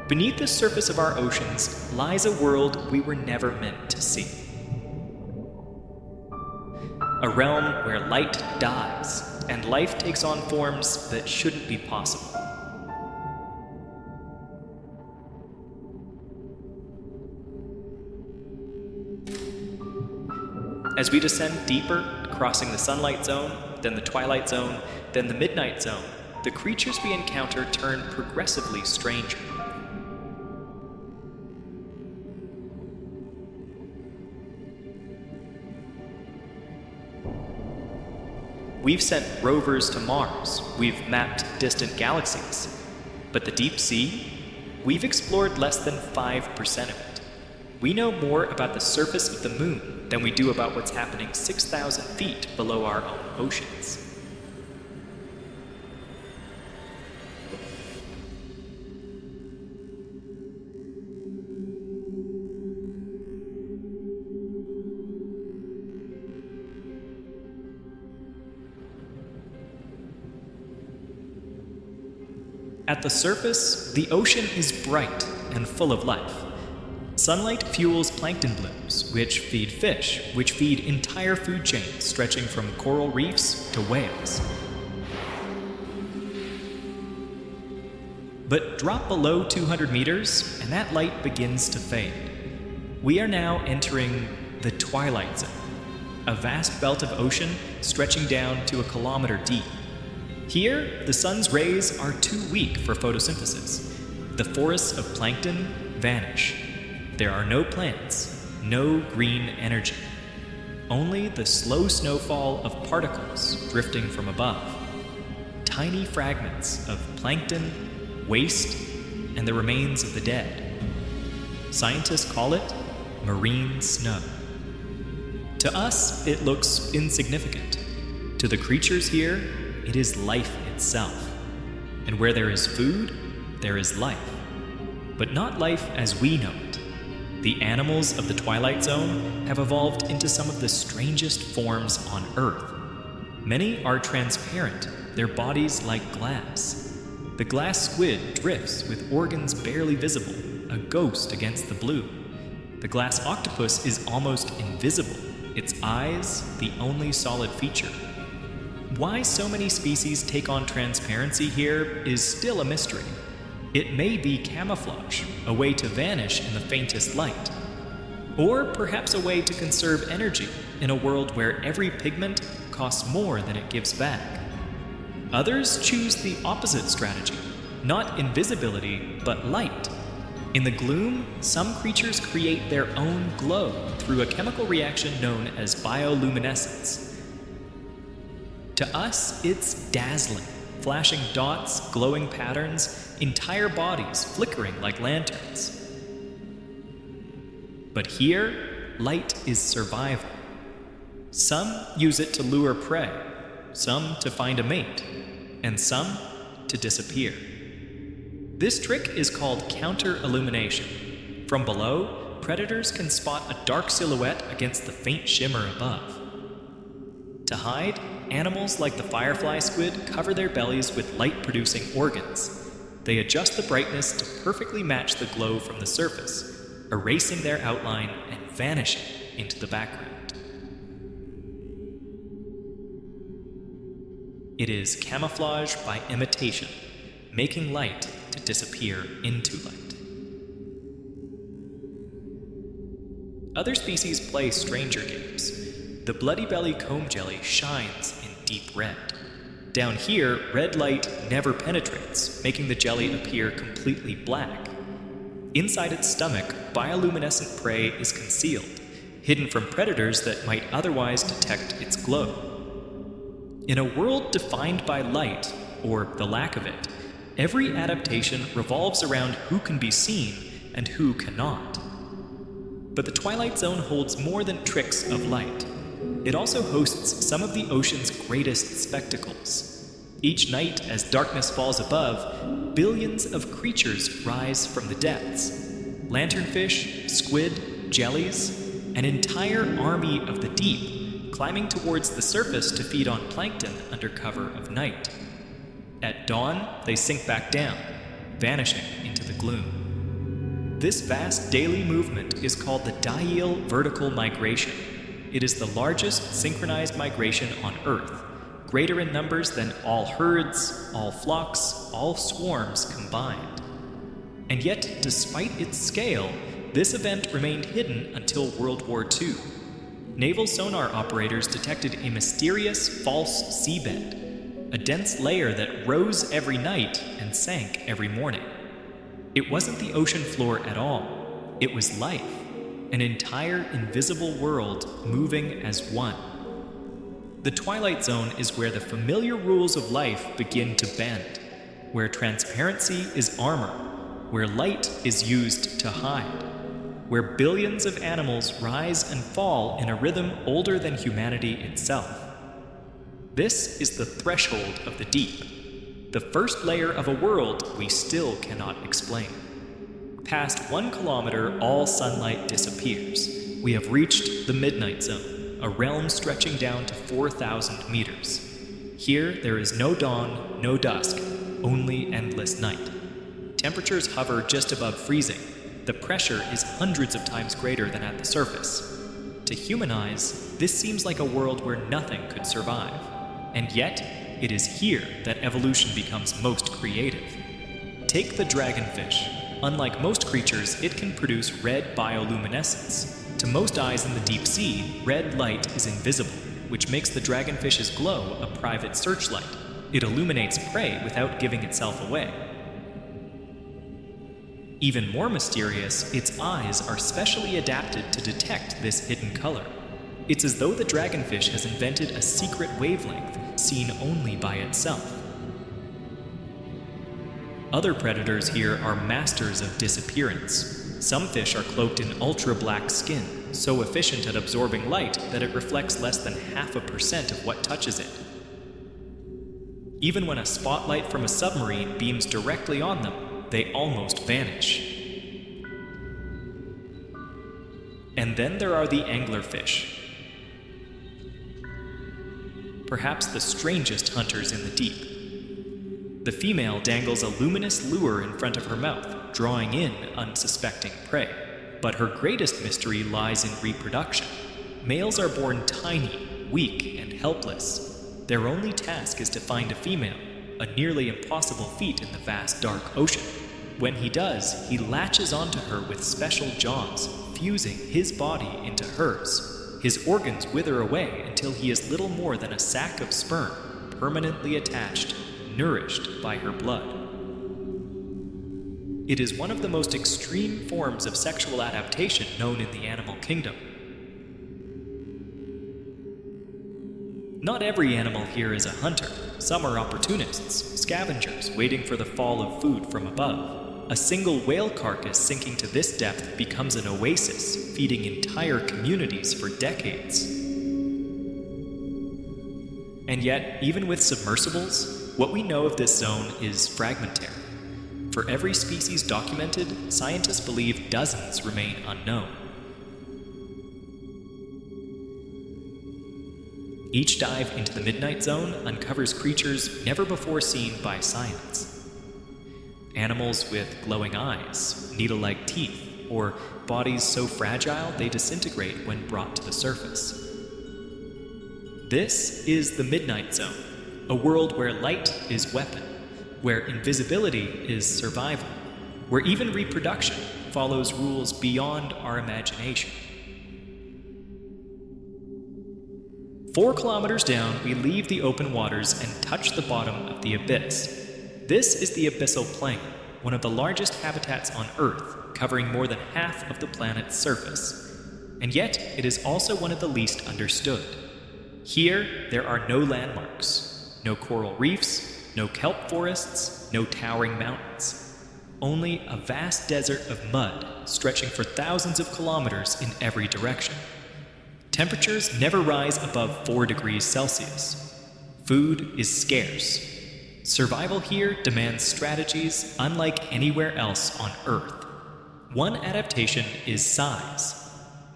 Beneath the surface of our oceans lies a world we were never meant to see. A realm where light dies and life takes on forms that shouldn't be possible. As we descend deeper, crossing the sunlight zone, then the twilight zone, then the midnight zone, the creatures we encounter turn progressively stranger. We've sent rovers to Mars, we've mapped distant galaxies, but the deep sea? We've explored less than 5% of it. We know more about the surface of the moon than we do about what's happening 6,000 feet below our own oceans. At the surface, the ocean is bright and full of life. Sunlight fuels plankton blooms, which feed fish, which feed entire food chains stretching from coral reefs to whales. But drop below 200 meters, and that light begins to fade. We are now entering the twilight zone, a vast belt of ocean stretching down to a kilometer deep. Here, the sun's rays are too weak for photosynthesis. The forests of plankton vanish. There are no plants, no green energy. Only the slow snowfall of particles drifting from above. Tiny fragments of plankton, waste, and the remains of the dead. Scientists call it marine snow. To us, it looks insignificant. To the creatures here, it is life itself. And where there is food, there is life. But not life as we know it. The animals of the Twilight Zone have evolved into some of the strangest forms on Earth. Many are transparent, their bodies like glass. The glass squid drifts with organs barely visible, a ghost against the blue. The glass octopus is almost invisible, its eyes the only solid feature. Why so many species take on transparency here is still a mystery. It may be camouflage, a way to vanish in the faintest light. Or perhaps a way to conserve energy in a world where every pigment costs more than it gives back. Others choose the opposite strategy, not invisibility, but light. In the gloom, some creatures create their own glow through a chemical reaction known as bioluminescence. To us, it's dazzling, flashing dots, glowing patterns, entire bodies flickering like lanterns. But here, light is survival. Some use it to lure prey, some to find a mate, and some to disappear. This trick is called counter-illumination. From below, predators can spot a dark silhouette against the faint shimmer above. To hide, animals like the firefly squid cover their bellies with light-producing organs. They adjust the brightness to perfectly match the glow from the surface, erasing their outline and vanishing into the background. It is camouflage by imitation, making light to disappear into light. Other species play stranger games. The bloody belly comb jelly shines in deep red. Down here, red light never penetrates, making the jelly appear completely black. Inside its stomach, bioluminescent prey is concealed, hidden from predators that might otherwise detect its glow. In a world defined by light, or the lack of it, every adaptation revolves around who can be seen and who cannot. But the Twilight Zone holds more than tricks of light. It also hosts some of the ocean's greatest spectacles. Each night, as darkness falls above, billions of creatures rise from the depths. Lanternfish, squid, jellies, an entire army of the deep, climbing towards the surface to feed on plankton under cover of night. At dawn, they sink back down, vanishing into the gloom. This vast daily movement is called the diel vertical migration. It is the largest synchronized migration on Earth, greater in numbers than all herds, all flocks, all swarms combined. And yet, despite its scale, this event remained hidden until World War II. Naval sonar operators detected a mysterious false seabed, a dense layer that rose every night and sank every morning. It wasn't the ocean floor at all. It was life, an entire invisible world moving as one. The Twilight Zone is where the familiar rules of life begin to bend, where transparency is armor, where light is used to hide, where billions of animals rise and fall in a rhythm older than humanity itself. This is the threshold of the deep, the first layer of a world we still cannot explain. Past 1 kilometer, all sunlight disappears. We have reached the Midnight Zone, a realm stretching down to 4,000 meters. Here, there is no dawn, no dusk, only endless night. Temperatures hover just above freezing. The pressure is hundreds of times greater than at the surface. To human eyes, this seems like a world where nothing could survive. And yet, it is here that evolution becomes most creative. Take the dragonfish. Unlike most creatures, it can produce red bioluminescence. To most eyes in the deep sea, red light is invisible, which makes the dragonfish's glow a private searchlight. It illuminates prey without giving itself away. Even more mysterious, its eyes are specially adapted to detect this hidden color. It's as though the dragonfish has invented a secret wavelength seen only by itself. Other predators here are masters of disappearance. Some fish are cloaked in ultra-black skin, so efficient at absorbing light that it reflects less than 0.5% of what touches it. Even when a spotlight from a submarine beams directly on them, they almost vanish. And then there are the anglerfish. Perhaps the strangest hunters in the deep. The female dangles a luminous lure in front of her mouth, drawing in unsuspecting prey. But her greatest mystery lies in reproduction. Males are born tiny, weak, and helpless. Their only task is to find a female, a nearly impossible feat in the vast dark ocean. When he does, he latches onto her with special jaws, fusing his body into hers. His organs wither away until he is little more than a sack of sperm, permanently attached, nourished by her blood. It is one of the most extreme forms of sexual adaptation known in the animal kingdom. Not every animal here is a hunter. Some are opportunists, scavengers, waiting for the fall of food from above. A single whale carcass sinking to this depth becomes an oasis, feeding entire communities for decades. And yet, even with submersibles, what we know of this zone is fragmentary. For every species documented, scientists believe dozens remain unknown. Each dive into the Midnight Zone uncovers creatures never before seen by science. Animals with glowing eyes, needle-like teeth, or bodies so fragile they disintegrate when brought to the surface. This is the Midnight Zone, a world where light is weapon, where invisibility is survival, where even reproduction follows rules beyond our imagination. 4 kilometers down, we leave the open waters and touch the bottom of the abyss. This is the abyssal plain, one of the largest habitats on Earth, covering more than half of the planet's surface. And yet, it is also one of the least understood. Here, there are no landmarks, no coral reefs, no kelp forests, no towering mountains. Only a vast desert of mud stretching for thousands of kilometers in every direction. Temperatures never rise above 4 degrees Celsius. Food is scarce. Survival here demands strategies unlike anywhere else on Earth. One adaptation is size.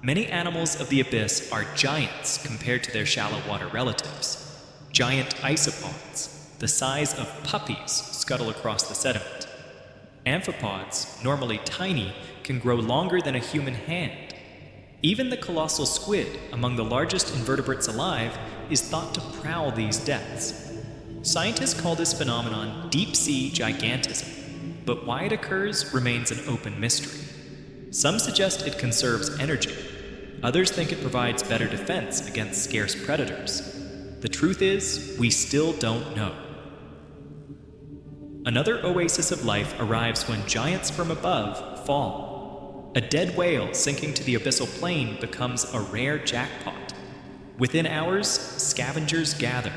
Many animals of the abyss are giants compared to their shallow water relatives. Giant isopods, the size of puppies, scuttle across the sediment. Amphipods, normally tiny, can grow longer than a human hand. Even the colossal squid, among the largest invertebrates alive, is thought to prowl these depths. Scientists call this phenomenon deep-sea gigantism, but why it occurs remains an open mystery. Some suggest it conserves energy. Others think it provides better defense against scarce predators. The truth is, we still don't know. Another oasis of life arrives when giants from above fall. A dead whale sinking to the abyssal plain becomes a rare jackpot. Within hours, scavengers gather: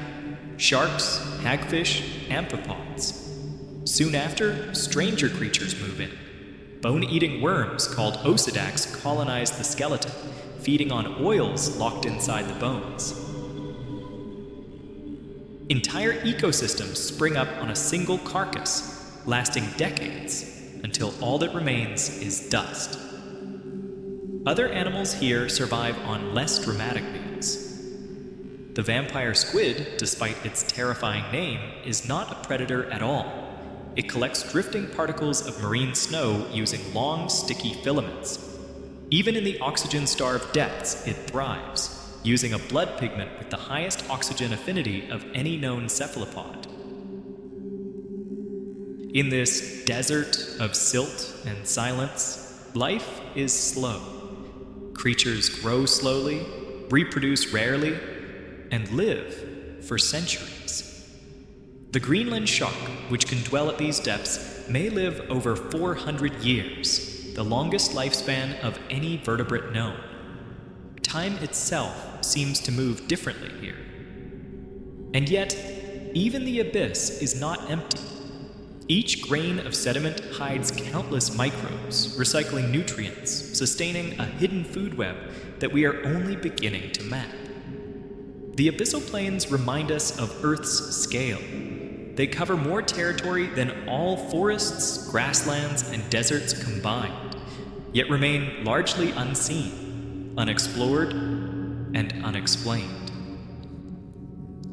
sharks, hagfish, amphipods. Soon after, stranger creatures move in. Bone-eating worms called osidax colonize the skeleton, feeding on oils locked inside the bones. Entire ecosystems spring up on a single carcass, lasting decades, until all that remains is dust. Other animals here survive on less dramatic meals. The vampire squid, despite its terrifying name, is not a predator at all. It collects drifting particles of marine snow using long, sticky filaments. Even in the oxygen-starved depths, it thrives, using a blood pigment with the highest oxygen affinity of any known cephalopod. In this desert of silt and silence, life is slow. Creatures grow slowly, reproduce rarely, and live for centuries. The Greenland shark, which can dwell at these depths, may live over 400 years, the longest lifespan of any vertebrate known. Time itself seems to move differently here. And yet, even the abyss is not empty. Each grain of sediment hides countless microbes, recycling nutrients, sustaining a hidden food web that we are only beginning to map. The abyssal plains remind us of Earth's scale. They cover more territory than all forests, grasslands, and deserts combined, yet remain largely unseen, unexplored, and unexplained.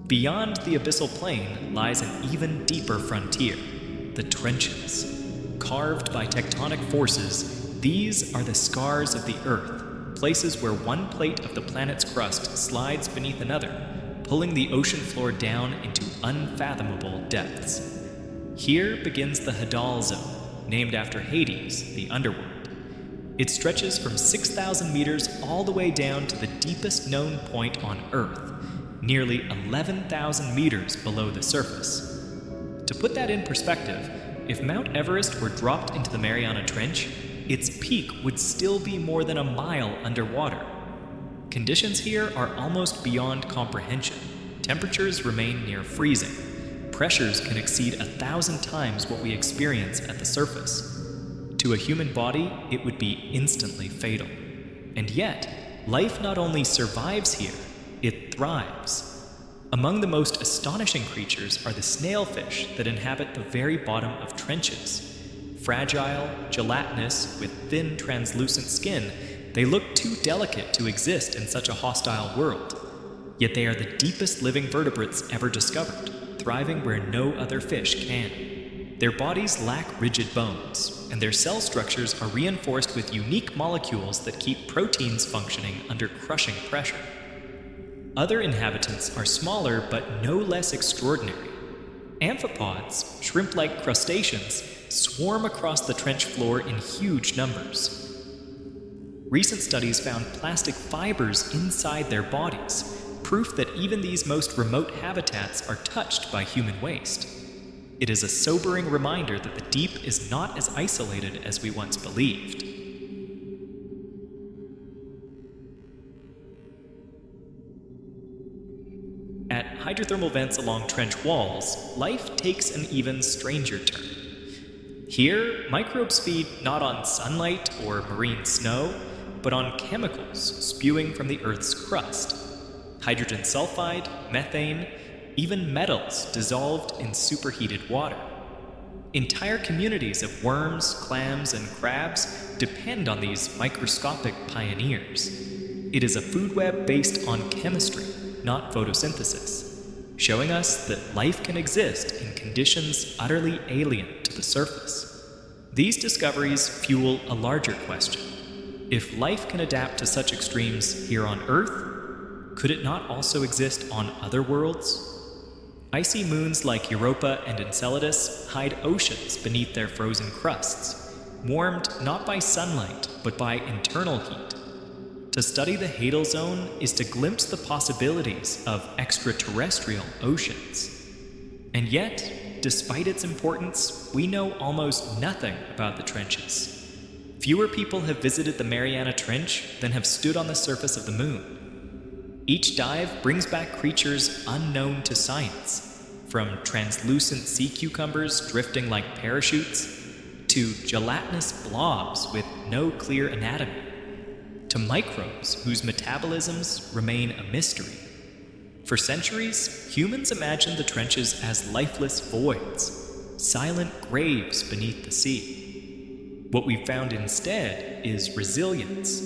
Beyond the abyssal plain lies an even deeper frontier, the trenches. Carved by tectonic forces, these are the scars of the Earth, places where one plate of the planet's crust slides beneath another, pulling the ocean floor down into unfathomable depths. Here begins the Hadal Zone, named after Hades, the underworld. It stretches from 6,000 meters all the way down to the deepest known point on Earth, nearly 11,000 meters below the surface. To put that in perspective, if Mount Everest were dropped into the Mariana Trench, its peak would still be more than a mile underwater. Conditions here are almost beyond comprehension. Temperatures remain near freezing. Pressures can exceed 1,000 times what we experience at the surface. To a human body, it would be instantly fatal. And yet, life not only survives here, it thrives. Among the most astonishing creatures are the snailfish that inhabit the very bottom of trenches. Fragile, gelatinous, with thin, translucent skin, they look too delicate to exist in such a hostile world. Yet they are the deepest living vertebrates ever discovered, thriving where no other fish can. Their bodies lack rigid bones, and their cell structures are reinforced with unique molecules that keep proteins functioning under crushing pressure. Other inhabitants are smaller but no less extraordinary. Amphipods, shrimp-like crustaceans, swarm across the trench floor in huge numbers. Recent studies found plastic fibers inside their bodies, proof that even these most remote habitats are touched by human waste. It is a sobering reminder that the deep is not as isolated as we once believed. At hydrothermal vents along trench walls, life takes an even stranger turn. Here, microbes feed not on sunlight or marine snow, but on chemicals spewing from the Earth's crust. Hydrogen sulfide, methane, even metals dissolved in superheated water. Entire communities of worms, clams, and crabs depend on these microscopic pioneers. It is a food web based on chemistry, not photosynthesis, showing us that life can exist in conditions utterly alien to the surface. These discoveries fuel a larger question. If life can adapt to such extremes here on Earth, could it not also exist on other worlds? Icy moons like Europa and Enceladus hide oceans beneath their frozen crusts, warmed not by sunlight but by internal heat. To study the Hadal Zone is to glimpse the possibilities of extraterrestrial oceans. And yet, despite its importance, we know almost nothing about the trenches. Fewer people have visited the Mariana Trench than have stood on the surface of the moon. Each dive brings back creatures unknown to science, from translucent sea cucumbers drifting like parachutes, to gelatinous blobs with no clear anatomy, to microbes whose metabolisms remain a mystery. For centuries, humans imagined the trenches as lifeless voids, silent graves beneath the sea. What we've found instead is resilience,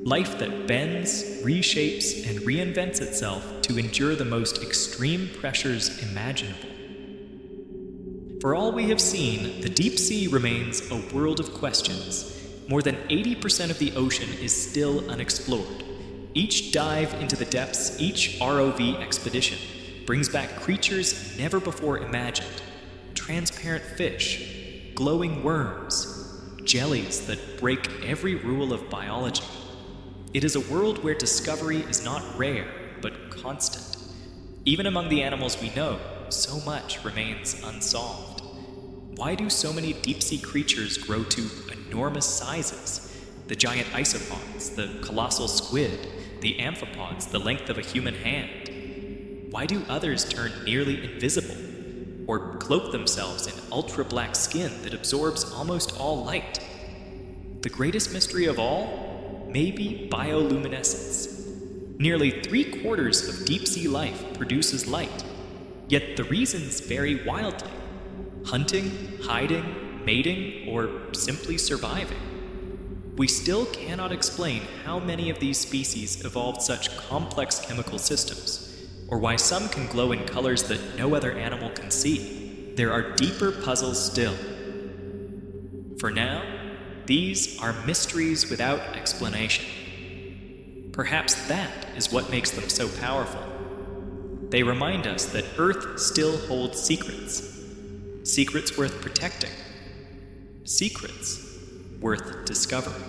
life that bends, reshapes, and reinvents itself to endure the most extreme pressures imaginable. For all we have seen, the deep sea remains a world of questions. More than 80% of the ocean is still unexplored. Each dive into the depths, each ROV expedition, brings back creatures never before imagined. Transparent fish, glowing worms, jellies that break every rule of biology. It is a world where discovery is not rare, but constant. Even among the animals we know, so much remains unsolved. Why do so many deep-sea creatures grow to enormous sizes? The giant isopods, the colossal squid, the amphipods the length of a human hand. Why do others turn nearly invisible, or cloak themselves in ultra-black skin that absorbs almost all light? The greatest mystery of all may be bioluminescence. Nearly 3/4 of deep-sea life produces light, yet the reasons vary wildly. Hunting, hiding, mating, or simply surviving. We still cannot explain how many of these species evolved such complex chemical systems, or why some can glow in colors that no other animal can see. There are deeper puzzles still. For now, these are mysteries without explanation. Perhaps that is what makes them so powerful. They remind us that Earth still holds secrets. Secrets worth protecting. Secrets worth discovering.